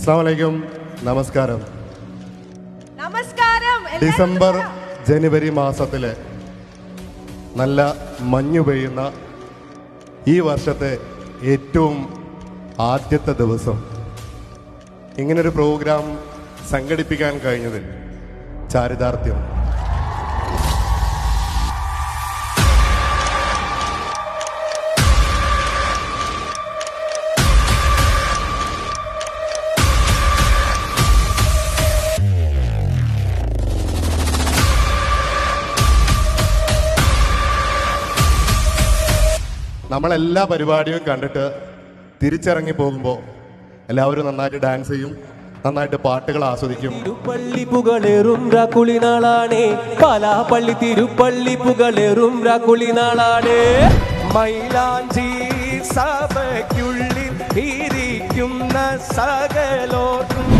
അസ്സലാമു അലൈക്കും. നമസ്കാരം. നമസ്കാരം. ഡിസംബർ ജനുവരി മാസത്തിലെ നല്ല മഞ്ഞു പെയ്യുന്ന ഈ വർഷത്തെ ഏറ്റവും ആദ്യത്തെ ദിവസം ഇങ്ങനൊരു പ്രോഗ്രാം സംഘടിപ്പിക്കാൻ കഴിഞ്ഞതിൽ ചാരിതാർത്ഥ്യം. നമ്മളെല്ലാ പരിപാടിയും കണ്ടിട്ട് തിരിച്ചിറങ്ങി പോകുമ്പോൾ എല്ലാവരും നന്നായിട്ട് ഡാൻസ് ചെയ്യും, നന്നായിട്ട് പാട്ടുകൾ ആസ്വദിക്കും. തിരുപ്പള്ളി പുകളേറും രാക്കുളിനാളാണേ, പാലാപ്പള്ളി തിരുപ്പള്ളി പുകളേറും രാക്കുളിനാളാണേ. മൈലാഞ്ചി സഭയ്ക്കുള്ളിൽ ഇരിക്കുന്ന സകലോർക്കും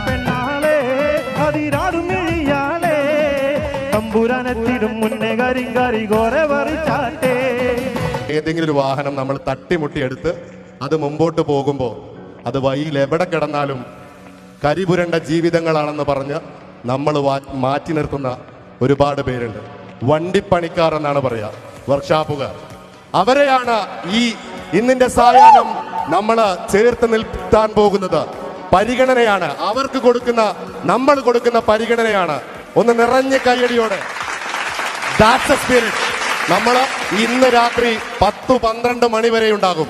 പെണ്ണാളെ അതിരാടും മിഴിയാളെ തമ്പുരാനെത്തിടും മുന്നേ കരിങ്കാരി ഗോരെ പറിച്ചാട്ടേ. ഏതെങ്കിലും ഒരു വാഹനം നമ്മൾ തട്ടിമുട്ടിയെടുത്ത് അത് മുമ്പോട്ട് പോകുമ്പോൾ അത് വഴിയിൽ എവിടെ കിടന്നാലും കരിപുരണ്ട ജീവിതങ്ങളാണെന്ന് പറഞ്ഞ് നമ്മൾ മാറ്റി നിർത്തുന്ന ഒരുപാട് പേരുണ്ട്. വണ്ടിപ്പണിക്കാർ എന്നാണ് പറയുക, വർക്ക്ഷോപ്പുകാർ. അവരെയാണ് ഈ ഇന്നിന്റെ സായാഹ്നം നമ്മൾ ചേർത്ത് നിർത്താൻ പോകുന്നത്. പരിഗണനയാണ് അവർക്ക് കൊടുക്കുന്ന, നമ്മൾ കൊടുക്കുന്ന പരിഗണനയാണ്. ഒന്ന് നിറഞ്ഞ കയ്യടിയോടെ ദാറ്റ്സ് എ സ്പിരിറ്റ്. നമ്മൾ ഇന്ന് രാത്രി 10-12 മണി വരെ ഉണ്ടാകും.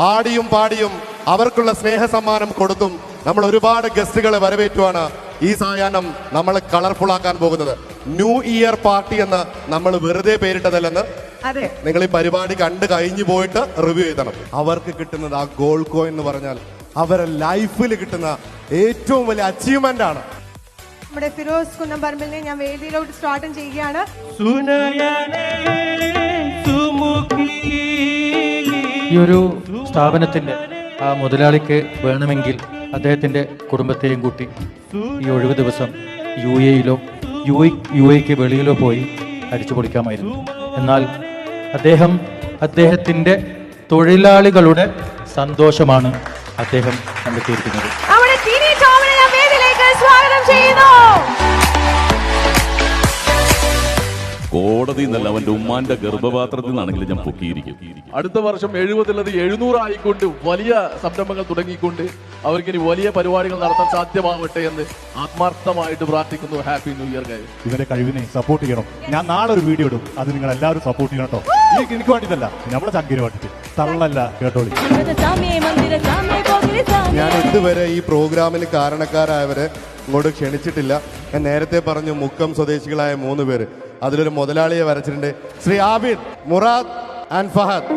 ആടിയും പാടിയും അവർക്കുള്ള സ്നേഹ സമ്മാനം കൊടുത്തും നമ്മൾ ഒരുപാട് ഗസ്റ്റുകളെ വരവേറ്റുമാണ് ഈ സായാഹ്നം നമ്മൾ കളർഫുൾ ആക്കാൻ പോകുന്നത്. ന്യൂ ഇയർ പാർട്ടി എന്ന് നമ്മൾ വെറുതെ പേരിട്ടതല്ലെന്ന് നിങ്ങൾ ഈ പരിപാടി കണ്ടു കഴിഞ്ഞു പോയിട്ട് റിവ്യൂ ചെയ്തണം. അവർക്ക് കിട്ടുന്നത് ആ ഗോൾഡ് കോയിൻ എന്ന് പറഞ്ഞാൽ അവരുടെ ലൈഫിൽ കിട്ടുന്ന ഏറ്റവും വലിയ അച്ചീവ്മെന്റ് ആണ്. നമ്മുടെ ഫിറോസ് കുന്നംപറമ്പിലിനെ ഞാൻ വേദിയിലോട്ട് സ്റ്റാർട്ടും ചെയ്യുകയാണ്. ഈ ഒരു സ്ഥാപനത്തിന്റെ ആ മുതലാളിക്ക് വേണമെങ്കിൽ അദ്ദേഹത്തിന്റെ കുടുംബത്തെയും കൂട്ടി ഈ ഒഴിവ് ദിവസം യു എക്ക് വെളിയിലോ പോയി അടിച്ചു പൊളിക്കാമായിരുന്നു. എന്നാൽ അദ്ദേഹത്തിന്റെ തൊഴിലാളികളുടെ സന്തോഷമാണ് അദ്ദേഹം കണ്ടെത്തിയിരിക്കുന്നത്. കോടതി എന്നല്ല, അവന്റെ ഉമ്മാന്റെ ഗർഭപാത്രത്തിൽ നിന്നാണെങ്കിലും ഞാൻ പൊക്കിയിരിക്കും. അടുത്ത വർഷം 70 100 ആയിക്കൊണ്ട് വലിയ സംരംഭങ്ങൾ തുടങ്ങിക്കൊണ്ട് അവർക്കിനി വലിയ പരിപാടികൾ നടത്താൻ സാധ്യമാവട്ടെ എന്ന് ആത്മാർത്ഥമായിട്ട് പ്രാർത്ഥിക്കുന്നു. Happy new year guys. ഇവന്റെ കഴിവിനെ സപ്പോർട്ട് ചെയ്യണം. ഞാൻ നാളെ ഒരു വീഡിയോ ഇടും, അത് നിങ്ങൾ എല്ലാവരും സപ്പോർട്ട് ചെയ്യണം കേട്ടോ. എനിക്ക് വേണ്ടിയിട്ടല്ല, നമ്മളെ ചങ്കിന് വേണ്ടിട്ട് തള്ളല്ല കേട്ടോളി. ഞാൻ ഇതുവരെ ഈ പ്രോഗ്രാമിന് കാരണക്കാരായവരെ ഇങ്ങോട്ട് ക്ഷണിച്ചിട്ടില്ല. ഞാൻ നേരത്തെ പറഞ്ഞു മുക്കം സ്വദേശികളായ 3 പേര്. അതിലൊരു മുതലാളിയെ വരച്ചിട്ടുണ്ട്, Shri Abid, Murad and Fahad.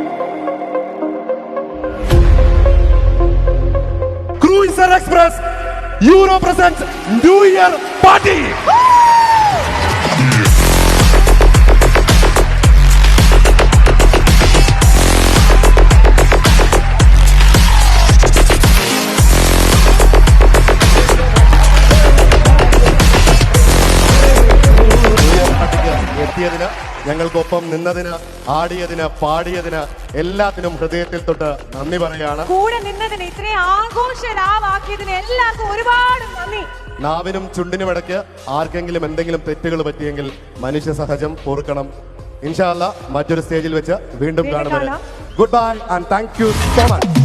Cruiser express euro presence new year party. എത്തിയതിന്, ഞങ്ങൾക്കൊപ്പം നിന്നതിന്, ആടിയതിന്, പാടിയതിന്, എല്ലാത്തിനും ഹൃദയത്തിൽ തൊട്ട് നന്ദി പറയാണ്. കൂടെ നിന്നതിന്, ഇത്രയും ആഘോഷരാവാക്കിയതിന് എല്ലാവർക്കും ഒരുപാട് നന്ദി. നാവിനും ചുണ്ടിനും ഇടയ്ക്ക് ആർക്കെങ്കിലും എന്തെങ്കിലും തെറ്റുകൾ പറ്റിയെങ്കിൽ മനുഷ്യ സഹജം, പൊറുക്കണം. ഇൻഷാ അല്ലാഹ് മറ്റൊരു സ്റ്റേജിൽ വെച്ച് വീണ്ടും കാണുന്നത്. Good bye and thank you so much.